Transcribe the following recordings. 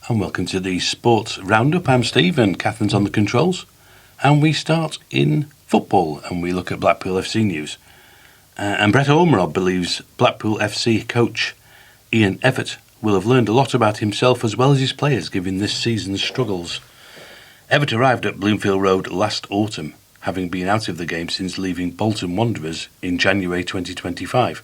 And welcome to the Sports Roundup. I'm Steve and Catherine's on the controls. And we start in football and we look at Blackpool FC news. And Brett Ormerod believes Blackpool FC coach Ian Evatt will have learned a lot about himself as well as his players given this season's struggles. Evatt arrived at Bloomfield Road last autumn, having been out of the game since leaving Bolton Wanderers in January 2025.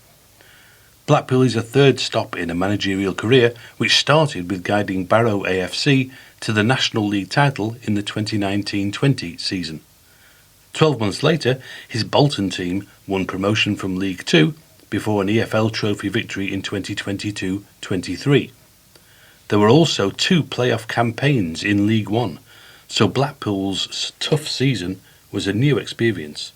Blackpool is a third stop in a managerial career which started with guiding Barrow AFC to the National League title in the 2019-20 season. 12 months later, his Bolton team won promotion from League Two before an EFL Trophy victory in 2022-23. There were also 2 playoff campaigns in League One, so Blackpool's tough season was a new experience.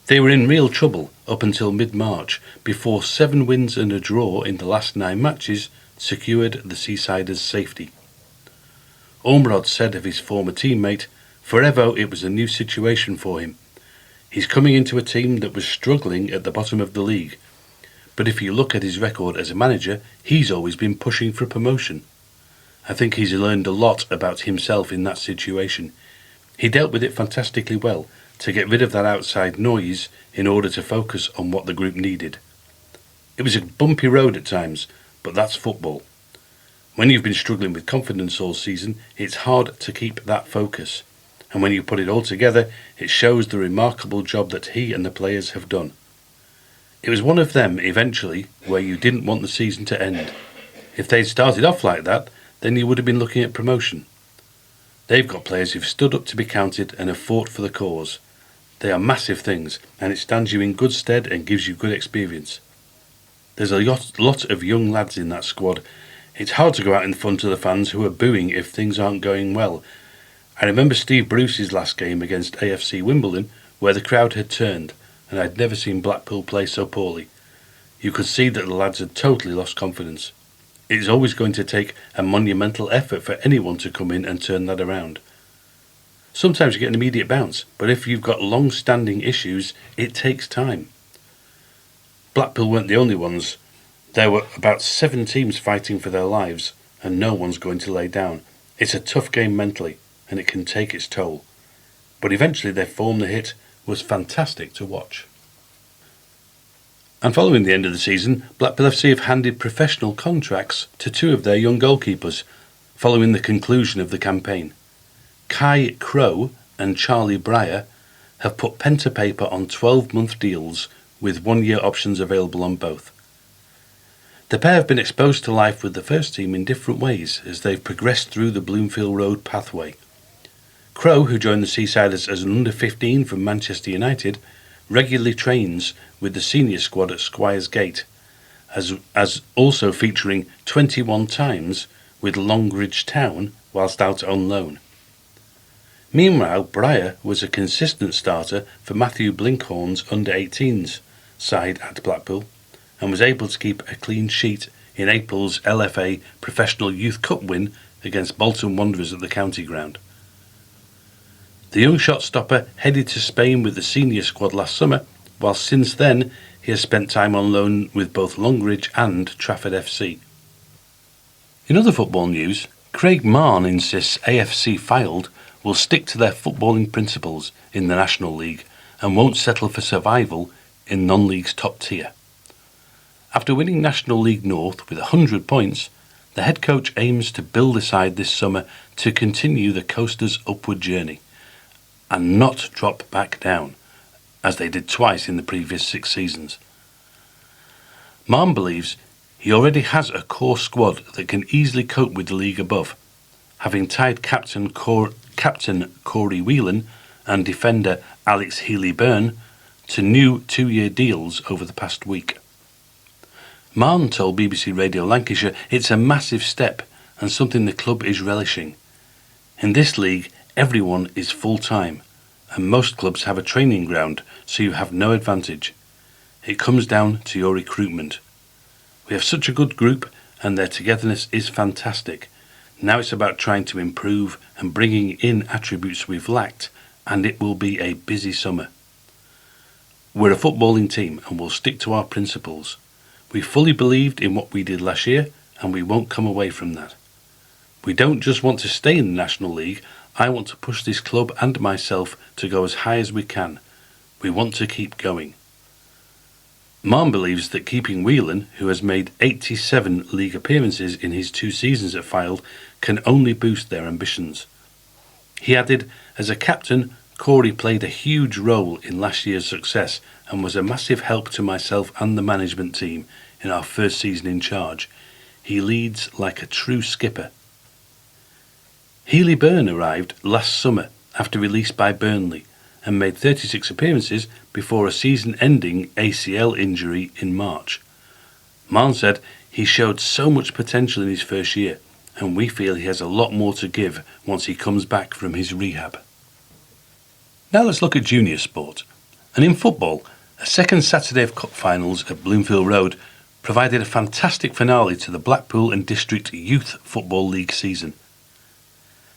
They were in real trouble up until mid-March, before 7 wins and a draw in the last 9 matches secured the Seasiders' safety. Ormerod said of his former teammate, "For Evo, it was a new situation for him. He's coming into a team that was struggling at the bottom of the league, but if you look at his record as a manager, he's always been pushing for promotion. I think he's learned a lot about himself in that situation. He dealt with it fantastically well, to get rid of that outside noise in order to focus on what the group needed. It was a bumpy road at times, but that's football. When you've been struggling with confidence all season, it's hard to keep that focus. And when you put it all together, it shows the remarkable job that he and the players have done. It was one of them, eventually, where you didn't want the season to end. If they'd started off like that, then you would have been looking at promotion. They've got players who've stood up to be counted and have fought for the cause. They are massive things, and it stands you in good stead and gives you good experience. There's a lot of young lads in that squad. It's hard to go out in front of the fans who are booing if things aren't going well. I remember Steve Bruce's last game against AFC Wimbledon, where the crowd had turned, and I'd never seen Blackpool play so poorly. You could see that the lads had totally lost confidence. It is always going to take a monumental effort for anyone to come in and turn that around. Sometimes you get an immediate bounce, but if you've got long-standing issues, it takes time. Blackpool weren't the only ones. There were about 7 teams fighting for their lives, and no one's going to lay down. It's a tough game mentally, and it can take its toll. But eventually their form, the hit, was fantastic to watch. And following the end of the season, Blackpool FC have handed professional contracts to 2 of their young goalkeepers, following the conclusion of the campaign. Kai Crow and Charlie Breyer have put pen to paper on 12-month deals with 1-year options available on both. The pair have been exposed to life with the first team in different ways as they've progressed through the Bloomfield Road pathway. Crow, who joined the Seasiders as an under-15 from Manchester United, regularly trains with the senior squad at Squires Gate, as also featuring 21 times with Longridge Town whilst out on loan. Meanwhile, Breyer was a consistent starter for Matthew Blinkhorn's under-18s side at Blackpool and was able to keep a clean sheet in April's LFA Professional Youth Cup win against Bolton Wanderers at the county ground. The young shot-stopper headed to Spain with the senior squad last summer, while since then he has spent time on loan with both Longridge and Trafford FC. In other football news, Craig Marn insists AFC Fylde will stick to their footballing principles in the National League and won't settle for survival in non-league's top tier. After winning National League North with 100 points, the head coach aims to build a side this summer to continue the Coasters' upward journey and not drop back down, as they did twice in the previous 6 seasons. Marn believes he already has a core squad that can easily cope with the league above, having tied captain Corey Whelan and defender Alex Healy-Byrne to new 2-year deals over the past week. Marn told BBC Radio Lancashire it's a massive step and something the club is relishing. In this league, everyone is full-time, and most clubs have a training ground, so you have no advantage. It comes down to your recruitment. We have such a good group, and their togetherness is fantastic. Now it's about trying to improve and bringing in attributes we've lacked, and it will be a busy summer. We're a footballing team, and we'll stick to our principles. We fully believed in what we did last year, and we won't come away from that. We don't just want to stay in the National League, I want to push this club and myself to go as high as we can. We want to keep going. Marn believes that keeping Whelan, who has made 87 league appearances in his 2 seasons at Fylde, can only boost their ambitions. He added, as a captain, Corey played a huge role in last year's success and was a massive help to myself and the management team in our first season in charge. He leads like a true skipper. Healy Byrne arrived last summer after release by Burnley and made 36 appearances before a season-ending ACL injury in March. Marn said he showed so much potential in his first year, and we feel he has a lot more to give once he comes back from his rehab. Now let's look at junior sport. And in football, a second Saturday of Cup finals at Bloomfield Road provided a fantastic finale to the Blackpool and District Youth Football League season.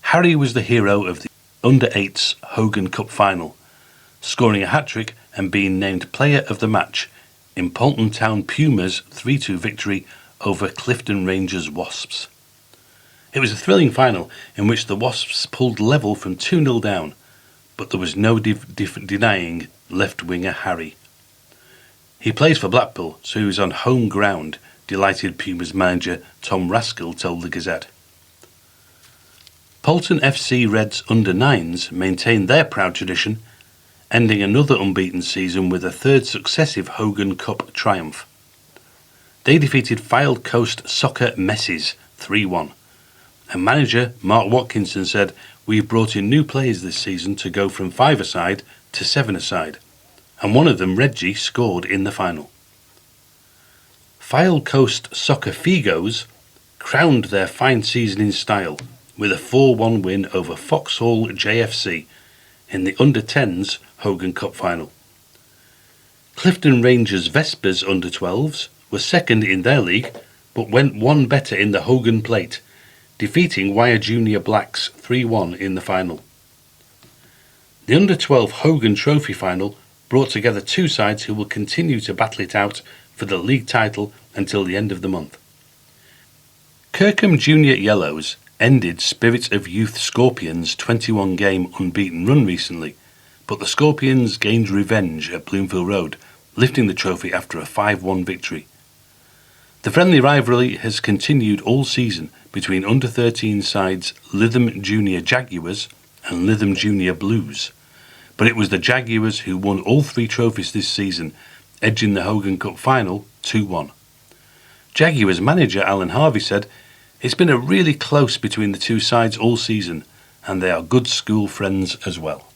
Harry was the hero of the Under-8s Hogan Cup final, scoring a hat-trick and being named player of the match in Polton Town Puma's 3-2 victory over Clifton Rangers Wasps. It was a thrilling final in which the Wasps pulled level from 2-0 down, but there was no denying left-winger Harry. He plays for Blackpool, so he was on home ground, delighted Puma's manager Tom Raskell told the Gazette. Polton FC Reds under-9s maintained their proud tradition, ending another unbeaten season with a 3rd successive Hogan Cup triumph. They defeated Fylde Coast Soccer Messes 3-1, and manager Mark Watkinson said, "We've brought in new players this season to go from 5-a-side to 7-a-side, and one of them, Reggie, scored in the final." Fylde Coast Soccer Figos crowned their fine season in style with a 4-1 win over Foxhall JFC in the under-10s Hogan Cup final. Clifton Rangers Vespers under-12s were second in their league, but went one better in the Hogan Plate, defeating Wyre Junior Blacks 3-1 in the final. The under-12 Hogan Trophy final brought together 2 sides who will continue to battle it out for the league title until the end of the month. Kirkham Junior Yellows ended Spirit of Youth Scorpions' 21-game unbeaten run recently, but the Scorpions gained revenge at Bloomfield Road, lifting the trophy after a 5-1 victory. The friendly rivalry has continued all season between under-13 sides Lytham Junior Jaguars and Lytham Junior Blues, but it was the Jaguars who won all 3 trophies this season, edging the Hogan Cup final 2-1. Jaguars manager Alan Harvey said, "It's been a really close between the 2 sides all season, and they are good school friends as well."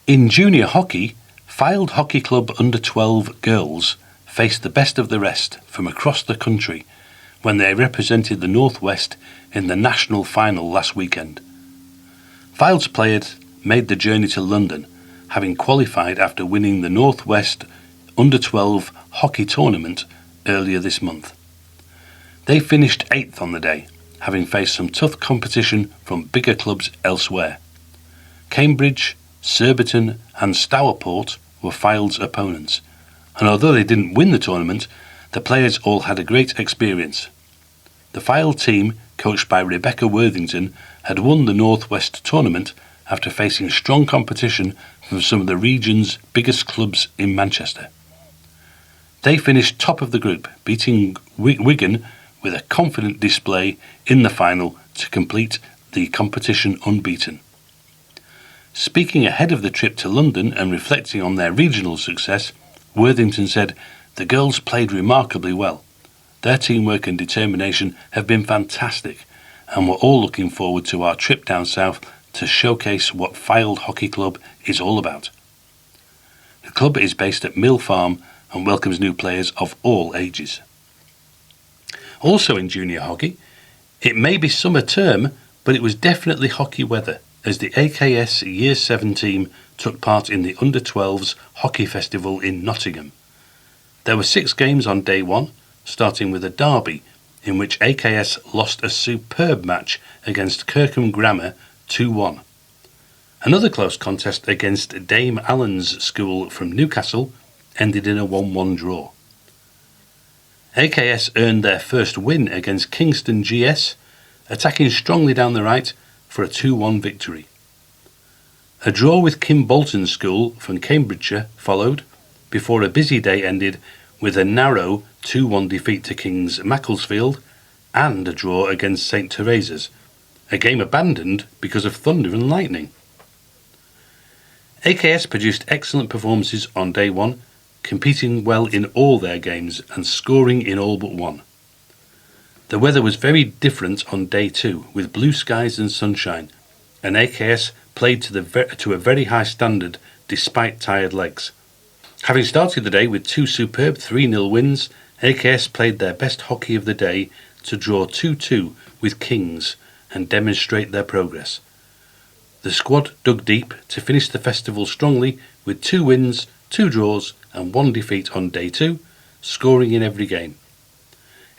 In junior hockey, Fylde Hockey Club under-12 girls faced the best of the rest from across the country when they represented the Northwest in the national final last weekend. Fylde's players made the journey to London, having qualified after winning the Northwest under-12 hockey tournament earlier this month. They finished 8th on the day, having faced some tough competition from bigger clubs elsewhere. Cambridge, Surbiton and Stourport were Fylde's opponents, and although they didn't win the tournament, the players all had a great experience. The Fylde team, coached by Rebecca Worthington, had won the Northwest tournament after facing strong competition from some of the region's biggest clubs in Manchester. They finished top of the group, beating Wigan with a confident display in the final to complete the competition unbeaten. Speaking ahead of the trip to London and reflecting on their regional success, Worthington said, "The girls played remarkably well. Their teamwork and determination have been fantastic, and we're all looking forward to our trip down south to showcase what Fylde Hockey Club is all about." The club is based at Mill Farm and welcomes new players of all ages. Also in junior hockey, it may be summer term, but it was definitely hockey weather as the AKS Year 7 team took part in the Under-12s Hockey Festival in Nottingham. There were 6 games on day 1, starting with a derby in which AKS lost a superb match against Kirkham Grammar 2-1. Another close contest against Dame Allen's School from Newcastle ended in a 1-1 draw. AKS earned their first win against Kingston GS attacking strongly down the right for a 2-1 victory. A draw with Kimbolton School from Cambridgeshire followed, before a busy day ended with a narrow 2-1 defeat to King's Macclesfield and a draw against St Teresa's, a game abandoned because of thunder and lightning. AKS produced excellent performances on day one, competing well in all their games and scoring in all but one. The weather was very different on day two, with blue skies and sunshine, and AKS played to a very high standard despite tired legs. Having started the day with two superb 3-0 wins, AKS played their best hockey of the day to draw 2-2 with Kings and demonstrate their progress. The squad dug deep to finish the festival strongly with 2 wins, 2 draws and 1 defeat on day 2, scoring in every game.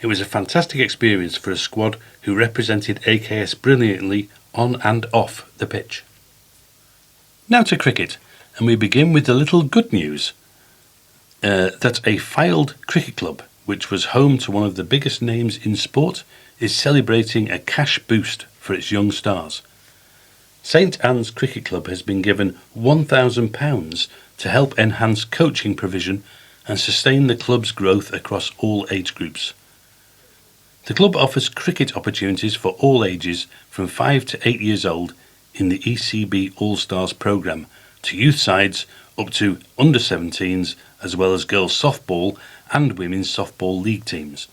It was a fantastic experience for a squad who represented AKS brilliantly on and off the pitch. Now to cricket, and we begin with the little good news that a Fylde Cricket Club, which was home to one of the biggest names in sport, is celebrating a cash boost for its young stars. St Annes Cricket Club has been given £1,000 to help enhance coaching provision and sustain the club's growth across all age groups. The club offers cricket opportunities for all ages from 5 to 8 years old in the ECB All-Stars programme to youth sides up to under-17s, as well as girls softball and women's softball league teams.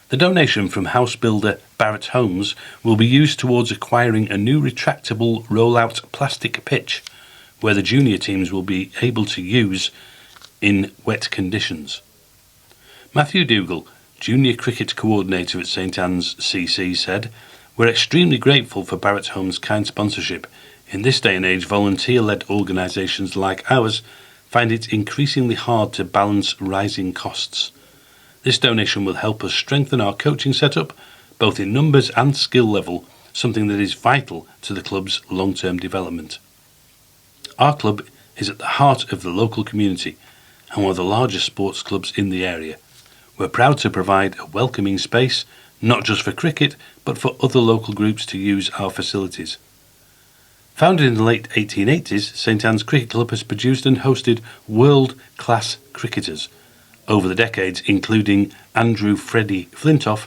The donation from house builder Barrett Homes will be used towards acquiring a new retractable roll-out plastic pitch where the junior teams will be able to use in wet conditions. Matthew Dougal, Junior Cricket Coordinator at St Anne's CC, said, "We're extremely grateful for Barrett Homes' kind sponsorship. In this day and age, volunteer-led organisations like ours find it increasingly hard to balance rising costs. This donation will help us strengthen our coaching setup, both in numbers and skill level, something that is vital to the club's long-term development. Our club is at the heart of the local community and one of the largest sports clubs in the area. We're proud to provide a welcoming space, not just for cricket, but for other local groups to use our facilities." Founded in the late 1880s, St Anne's Cricket Club has produced and hosted world-class cricketers over the decades, including Andrew Freddie Flintoff,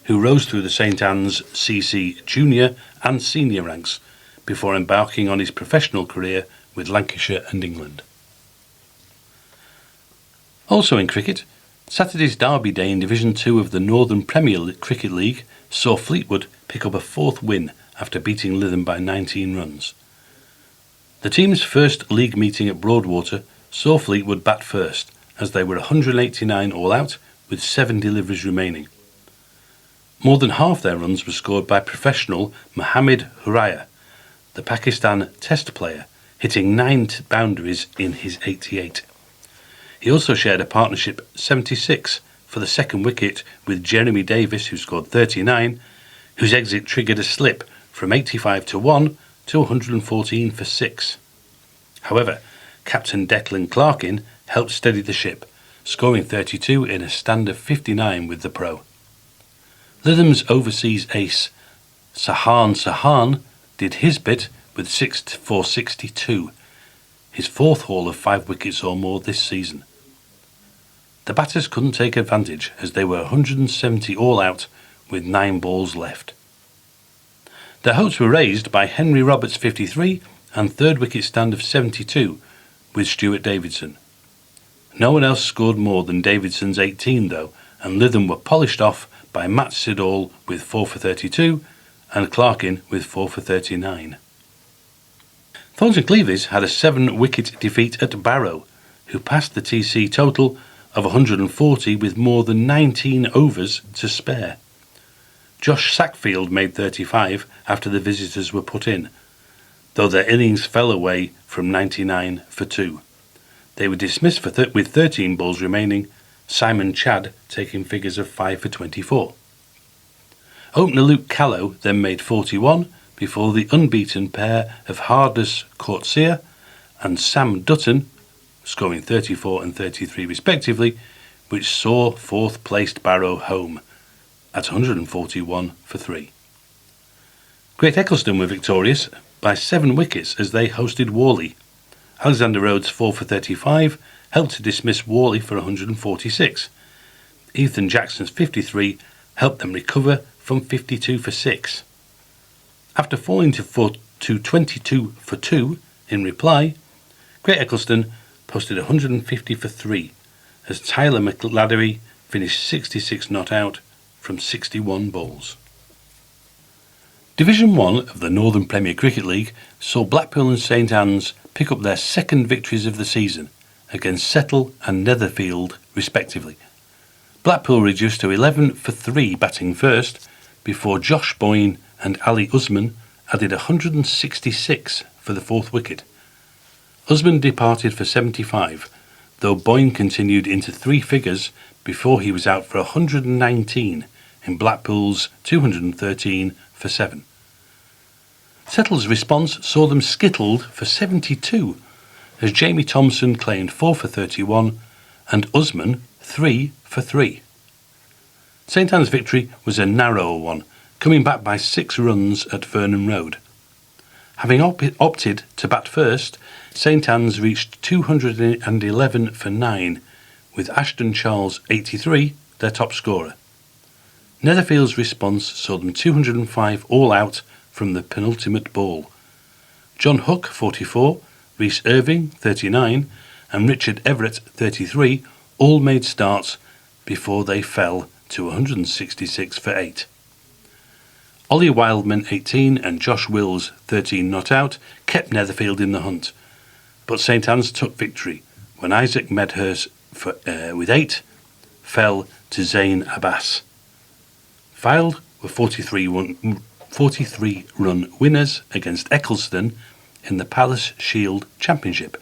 who rose through the St Anne's CC junior and senior ranks before embarking on his professional career with Lancashire and England. Also in cricket, Saturday's Derby Day in Division 2 of the Northern Premier Cricket League saw Fleetwood pick up a 4th win after beating Lytham by 19 runs. The team's first league meeting at Broadwater saw Fleetwood bat first, as they were 189 all out with 7 deliveries remaining. More than half their runs were scored by professional Mohammad Huraya, the Pakistan Test player, hitting 9 boundaries in his 88. He also shared a partnership 76 for the second wicket with Jeremy Davis, who scored 39, whose exit triggered a slip from 85 to 1 to 114 for 6. However, Captain Declan Clarkin helped steady the ship, scoring 32 in a stand of 59 with the pro. Lytham's overseas ace Sahan did his bit with 6 for 62, his 4th haul of 5 wickets or more this season. The batters couldn't take advantage as they were 170 all out with 9 balls left. Their hopes were raised by Henry Roberts' 53 and 3rd wicket stand of 72 with Stuart Davidson. No one else scored more than Davidson's 18 though, and Lytham were polished off by Matt Siddall with 4 for 32 and Clarkin with 4 for 39. Thornton Cleaveys had a 7-wicket defeat at Barrow, who passed the TC total of 140 with more than 19 overs to spare. Josh Sackfield made 35 after the visitors were put in, though their innings fell away from 99 for 2. They were dismissed with 13 balls remaining, Simon Chadd taking figures of 5 for 24. Opener Luke Callow then made 41 before the unbeaten pair of Hardus Courtsier and Sam Dutton scoring 34 and 33 respectively, which saw 4th placed Barrow home at 141 for 3. Great Eccleston were victorious by 7 wickets as they hosted Worley. Alexander Rhodes 4 for 35 helped to dismiss Worley for 146. Ethan Jackson's 53 helped them recover from 52 for 6. After falling to 22 for 2 in reply, Great Eccleston posted 150 for 3 as Tyler McLaddery finished 66 not out from 61 balls. Division 1 of the Northern Premier Cricket League saw Blackpool and St Annes pick up their second victories of the season against Settle and Netherfield respectively. Blackpool reduced to 11 for 3 batting first before Josh Boyne and Ali Usman added 166 for the 4th wicket. Usman departed for 75, though Boyne continued into 3 figures before he was out for 119 in Blackpool's 213 for 7. Settle's response saw them skittled for 72 as Jamie Thompson claimed 4 for 31 and Usman 3 for 3. St Anne's victory was a narrower one, coming back by 6 runs at Vernon Road. Having opted to bat first, St Anne's reached 211 for 9, with Ashton Charles 83 their top scorer. Netherfield's response saw them 205 all out from the penultimate ball. John Hook 44, Rhys Irving 39 and Richard Everett 33 all made starts before they fell to 166 for 8. Ollie Wildman 18 and Josh Wills 13 not out kept Netherfield in the hunt, but St Anne's took victory when Isaac Medhurst with 8 fell to Zain Abbas. Fylde were 43-run winners against Eccleston in the Palace Shield Championship.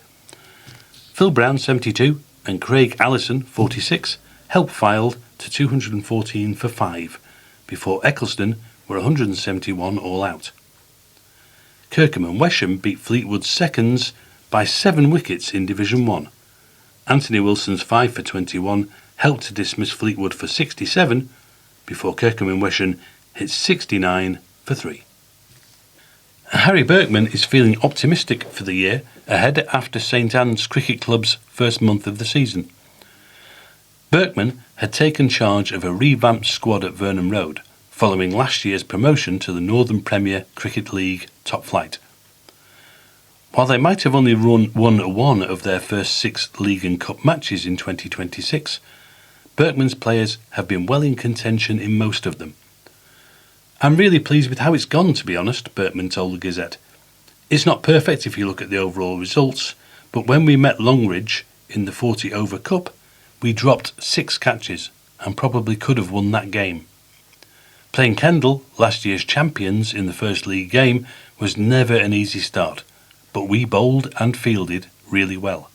Phil Brown 72 and Craig Allison 46 helped Fylde to 214 for 5 before Eccleston were 171 all out. Kirkham and Wesham beat Fleetwood seconds by 7 wickets in Division 1. Anthony Wilson's 5 for 21 helped to dismiss Fleetwood for 67 before Kirkham and Wesham hit 69 for 3. Harry Berkman is feeling optimistic for the year ahead after St Anne's Cricket Club's first month of the season. Berkman had taken charge of a revamped squad at Vernon Road following last year's promotion to the Northern Premier Cricket League top flight. While they might have only won one of their first 6 league and cup matches in 2026, Berkman's players have been well in contention in most of them. "I'm really pleased with how it's gone, to be honest," Berkman told the Gazette. "It's not perfect if you look at the overall results, but when we met Longridge in the 40 over cup, we dropped 6 catches and probably could have won that game. Playing Kendal, last year's champions in the first league game, was never an easy start, but we bowled and fielded really well.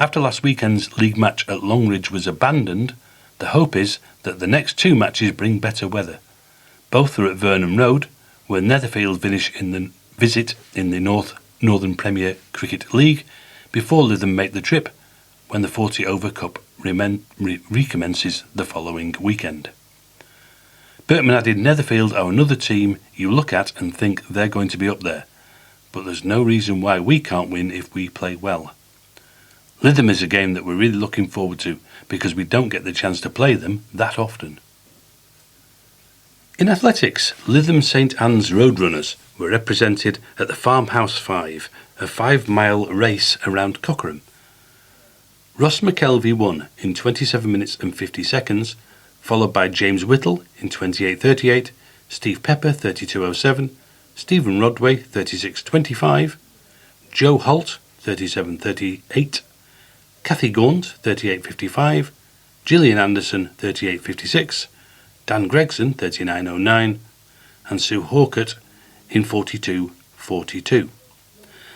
After last weekend's league match at Longridge was abandoned, the hope is that the next 2 matches bring better weather. Both are at Vernon Road, where Netherfield visit in the Northern Premier Cricket League before Lytham make the trip when the 40 over cup recommences the following weekend." Berkman added, "Netherfield are another team you look at and think they're going to be up there, but there's no reason why we can't win if we play well. Lytham is a game that we're really looking forward to because we don't get the chance to play them that often." In athletics, Lytham St Annes Roadrunners were represented at the Farmhouse 5, a 5-mile race around Cockerham. Ross McKelvey won in 27 minutes and 50 seconds, followed by James Whittle in 28.38, Steve Pepper 32.07, Stephen Rodway 36.25, Joe Holt 37.38, Kathy Gaunt 38.55, Gillian Anderson 38.56, Dan Gregson 39.09 and Sue Hawkett in 42.42.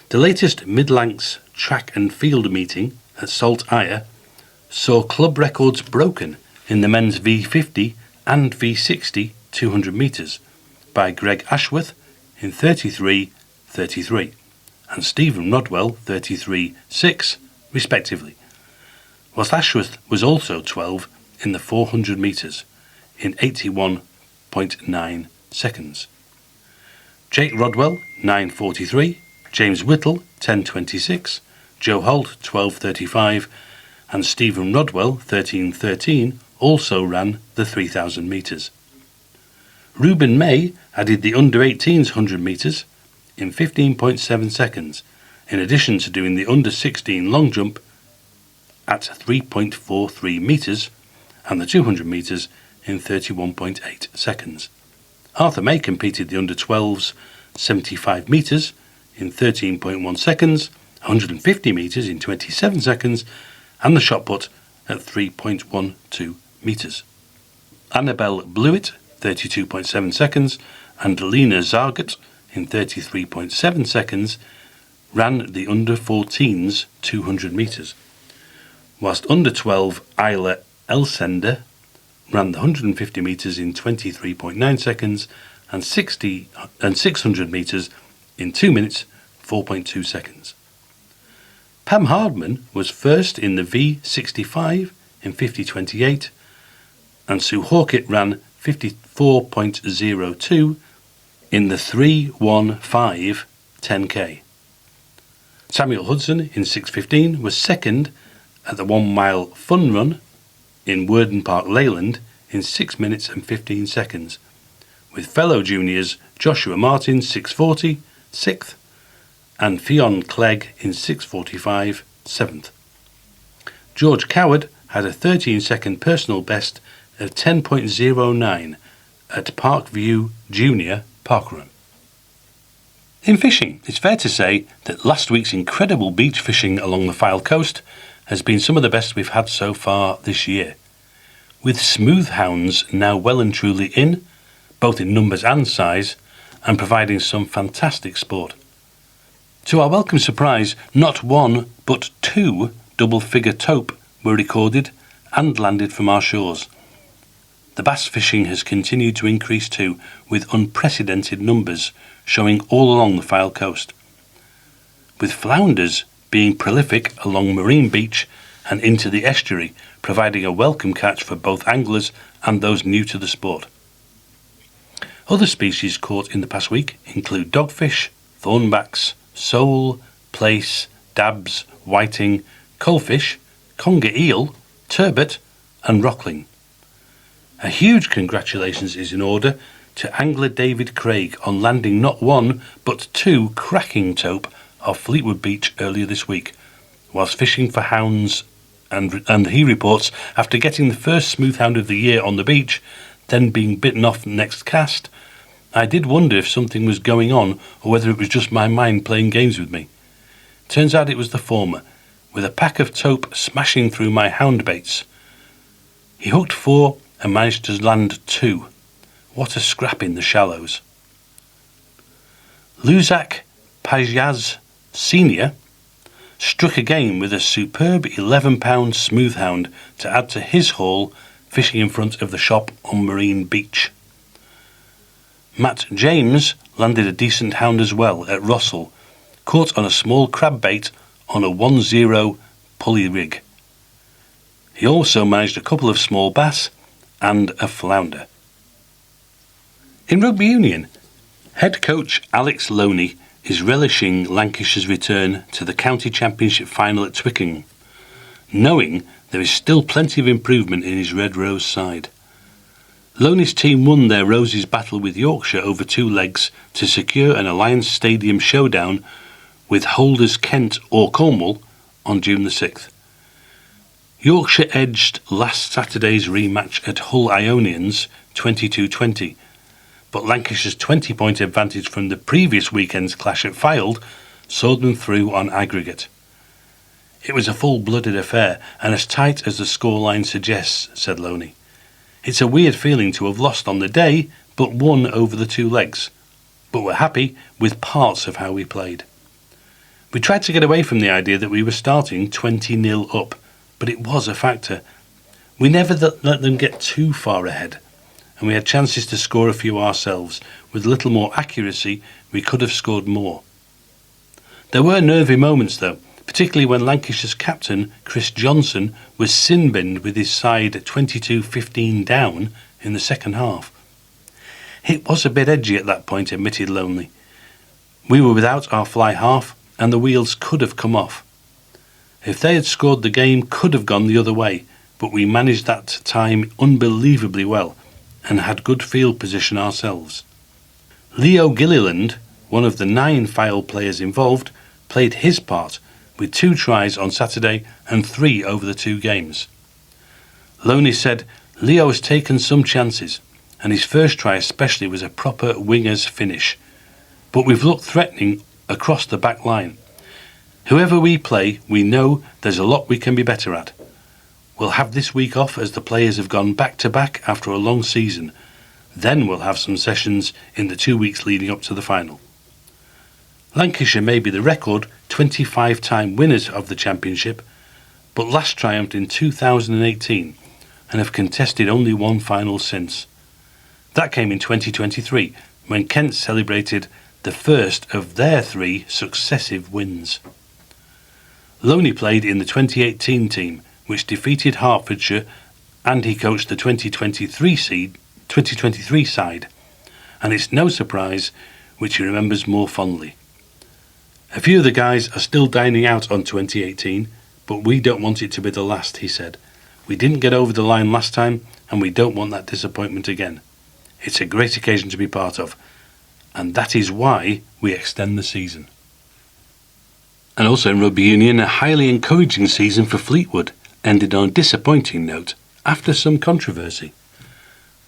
The latest Mid-Lancs track and field meeting at Salt Wyre saw club records broken in the men's V50 and V60 200 metres by Greg Ashworth in 33.33 and Stephen Rodwell 33.6 respectively, whilst Ashworth was also 12 in the 400 metres in 81.9 seconds. Jake Rodwell, 9:43, James Whittle, 10:26, Joe Holt, 12:35, and Stephen Rodwell, 13:13, also ran the 3,000 metres. Ruben May added the under-18s 100 metres in 15.7 seconds, in addition to doing the under-16 long jump at 3.43 metres and the 200 metres in 31.8 seconds. Arthur May competed the under-12s 75 metres in 13.1 seconds, 150 metres in 27 seconds, and the shot put at 3.12 metres. Annabelle Blewett, 32.7 seconds, and Lena Zargat, in 33.7 seconds, ran the under-14s 200 metres, whilst under-12 Isla Elsender ran the 150 metres in 23.9 seconds and 600 metres in 2 minutes 4.2 seconds. Pam Hardman was first in the V65 in 50.28, and Sue Hawkett ran 54.02 in the 3:15 10k. Samuel Hudson in 6:15 was second at the 1 mile fun run in Worden Park, Leyland in 6 minutes and 15 seconds, with fellow juniors Joshua Martin 6:40 6th and Fionn Clegg in 6:45 7th. George Coward had a 13-second personal best of 10.09 at Parkview Junior Parkrun. In fishing, it's fair to say that last week's incredible beach fishing along the Fylde Coast has been some of the best we've had so far this year, with smooth hounds now well and truly in, both in numbers and size, and providing some fantastic sport. To our welcome surprise, not one but 2 double-figure tope were recorded and landed from our shores. The bass fishing has continued to increase too, with unprecedented numbers showing all along the Fylde Coast, with flounders being prolific along Marine Beach and into the estuary, providing a welcome catch for both anglers and those new to the sport. Other species caught in the past week include dogfish, thornbacks, sole, plaice, dabs, whiting, coalfish, conger eel, turbot and rockling. A huge congratulations is in order to angler David Craig on landing not 1 but 2 cracking tope off Fleetwood Beach earlier this week, whilst fishing for hounds, and he reports after getting the first smooth hound of the year on the beach, then being bitten off next cast, I did wonder if something was going on or whether it was just my mind playing games with me. Turns out it was the former, with a pack of tope smashing through my hound baits. He hooked 4 and managed to land 2. What a scrap in the shallows. Luzak Pajaz Sr. struck again with a superb 11-pound smooth hound to add to his haul, fishing in front of the shop on Marine Beach. Matt James landed a decent hound as well at Rossall, caught on a small crab bait on a 1-0 pulley rig. He also managed a couple of small bass and a flounder. In rugby union, head coach Alex Loney is relishing Lancashire's return to the county championship final at Twickenham, knowing there is still plenty of improvement in his Red Rose side. Loney's team won their Roses battle with Yorkshire over 2 legs to secure an Alliance Stadium showdown with holders Kent or Cornwall on June the 6th. Yorkshire edged last Saturday's rematch at Hull Ionians 22-20, but Lancashire's 20-point advantage from the previous weekend's clash at Fylde saw them through on aggregate. It was a full-blooded affair and as tight as the scoreline suggests, said Loney. It's a weird feeling to have lost on the day but won over the 2 legs, but we're happy with parts of how we played. We tried to get away from the idea that we were starting 20-0 up, but it was a factor. We never let them get too far ahead, and we had chances to score a few ourselves. With a little more accuracy, we could have scored more. There were nervy moments though, particularly when Lancashire's captain, Chris Johnson, was sin-binned with his side 22-15 down in the second half. It was a bit edgy at that point, admitted Loney, We were without our fly half and the wheels could have come off. If they had scored, the game could have gone the other way, but we managed that time unbelievably well and had good field position ourselves. Leo Gilliland, one of the 9 Fylde players involved, played his part with 2 tries on Saturday and 3 over the 2 games. Loney said, "Leo has taken some chances, and his first try especially was a proper winger's finish. But we've looked threatening across the back line. Whoever we play, we know there's a lot we can be better at. We'll have this week off as the players have gone back-to-back after a long season. Then we'll have some sessions in the 2 weeks leading up to the final." Lancashire may be the record 25-time winners of the championship, but last triumphed in 2018 and have contested only one final since. That came in 2023, when Kent celebrated the first of their 3 successive wins. Loney played in the 2018 team, which defeated Hertfordshire, and he coached the 2023 side, and it's no surprise which he remembers more fondly. "A few of the guys are still dining out on 2018, but we don't want it to be the last," he said. "We didn't get over the line last time, and we don't want that disappointment again. It's a great occasion to be part of, and that is why we extend the season." And also in rugby union, a highly encouraging season for Fleetwood ended on a disappointing note after some controversy.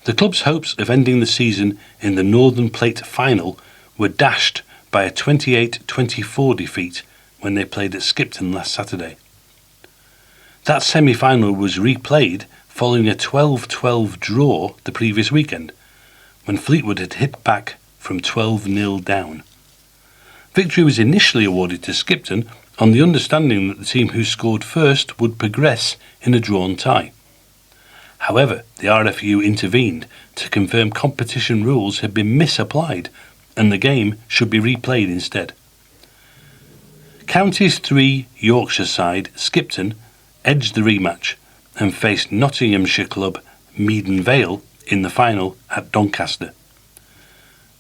The club's hopes of ending the season in the Northern Plate final were dashed by a 28-24 defeat when they played at Skipton last Saturday. That semi-final was replayed following a 12-12 draw the previous weekend, when Fleetwood had hit back from 12-0 down. Victory was initially awarded to Skipton on the understanding that the team who scored first would progress in a drawn tie. However, the RFU intervened to confirm competition rules had been misapplied and the game should be replayed instead. Counties 3 Yorkshire side Skipton edged the rematch and faced Nottinghamshire club Meaden Vale in the final at Doncaster.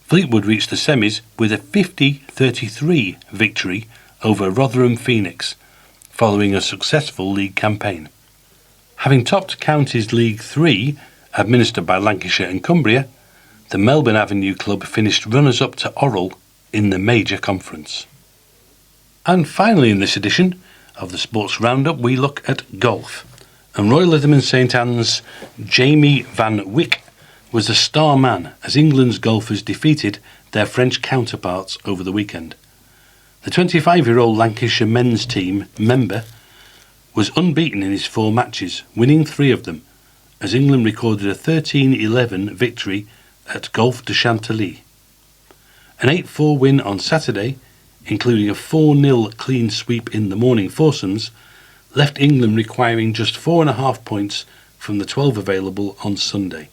Fleetwood reached the semis with a 50-33 victory over Rotherham Phoenix, following a successful league campaign. Having topped Counties League 3, administered by Lancashire and Cumbria, the Melbourne Avenue club finished runners-up to Orrell in the major conference. And finally in this edition of the Sports Roundup, we look at golf. And Royal Lytham St Annes' Jamie Van Wyck was the star man as England's golfers defeated their French counterparts over the weekend. The 25-year-old Lancashire men's team member was unbeaten in his 4 matches, winning 3 of them, as England recorded a 13-11 victory at Golfe de Chantilly. An 8-4 win on Saturday, including a 4-0 clean sweep in the morning foursomes, left England requiring just 4.5 points from the 12 available on Sunday.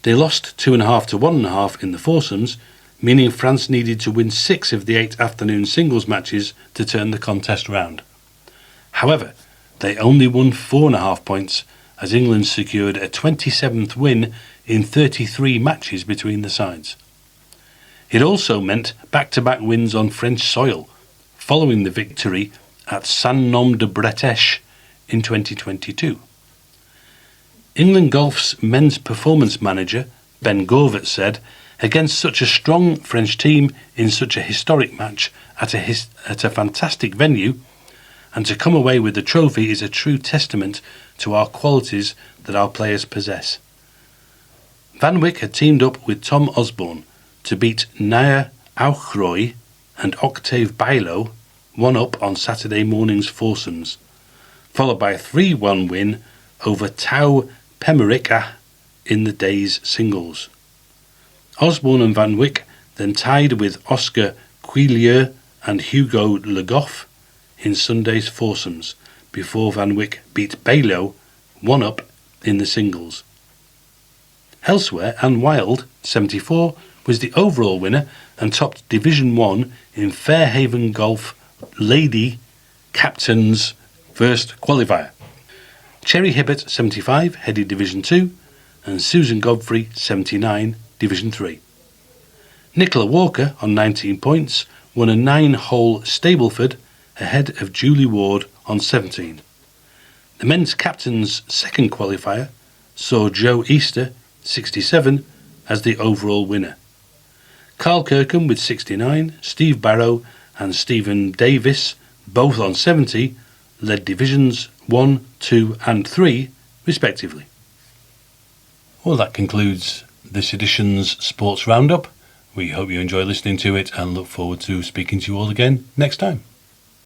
They lost 2.5 to 1.5 in the foursomes, meaning France needed to win 6 of the 8 afternoon singles matches to turn the contest round. However, they only won 4.5 points as England secured a 27th win in 33 matches between the sides. It also meant back-to-back wins on French soil, following the victory at Saint-Nom-de-Bretèche in 2022. England Golf's men's performance manager, Ben Gorvet, said, "Against such a strong French team in such a historic match at a fantastic venue, and to come away with the trophy is a true testament to our qualities that our players possess." Van Wyck had teamed up with Tom Osborne to beat Nair Auchroy and Octave Bailo 1-up on Saturday morning's foursomes, followed by a 3-1 win over Tau Pemerica in the day's singles. Osborne and Van Wyck then tied with Oscar Quillier and Hugo Le Goff in Sunday's foursomes, before Van Wyck beat Bailo 1-up in the singles. Elsewhere, Anne Wilde, 74, was the overall winner and topped Division 1 in Fairhaven Golf Lady Captain's first qualifier. Cherry Hibbert, 75, headed Division 2, and Susan Godfrey, 79, Division 3. Nicola Walker, on 19 points, won a 9-hole Stableford ahead of Julie Ward on 17. The men's captain's second qualifier saw Joe Easter, 67, as the overall winner. Carl Kirkham with 69, Steve Barrow and Stephen Davis, both on 70, led divisions 1, 2 and 3 respectively. Well, that concludes this edition's Sports Roundup. We hope you enjoy listening to it and look forward to speaking to you all again next time.